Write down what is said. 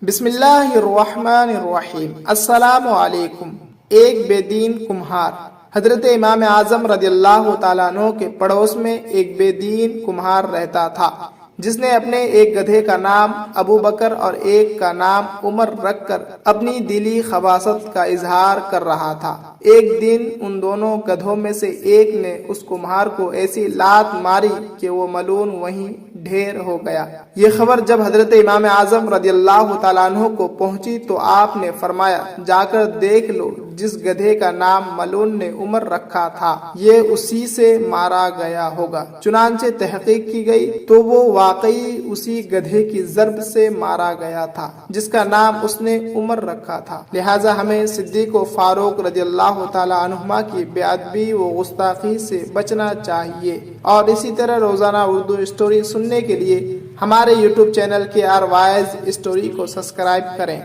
بسم اللہ الرحمن الرحیم۔ السلام علیکم۔ ایک بے دین کمہار۔ حضرت امام اعظم رضی اللہ تعالیٰ عنہ کے پڑوس میں ایک بے دین کمہار رہتا تھا جس نے اپنے ایک گدھے کا نام ابو بکر اور ایک کا نام عمر رکھ کر اپنی دلی خباثت کا اظہار کر رہا تھا۔ ایک دن ان دونوں گدھوں میں سے ایک نے اس کمہار کو ایسی لات ماری کہ وہ ملعون وہیں ڈھیر ہو گیا۔ یہ خبر جب حضرت امام اعظم رضی اللہ تعالیٰ عنہ کو پہنچی تو آپ نے فرمایا، جا کر دیکھ لو، جس گدھے کا نام ملعون نے عمر رکھا تھا یہ اسی سے مارا گیا ہوگا۔ چنانچہ تحقیق کی گئی تو وہ واقعی اسی گدھے کی ضرب سے مارا گیا تھا جس کا نام اس نے عمر رکھا تھا۔ لہٰذا ہمیں صدیق و فاروق رضی اللہ تعالیٰ عنہما کی بے ادبی و گستاخی سے بچنا چاہیے، اور اسی طرح روزانہ اردو اسٹوری سننے کے لیے ہمارے YouTube channel KR wise story کو سبسکرائب کریں۔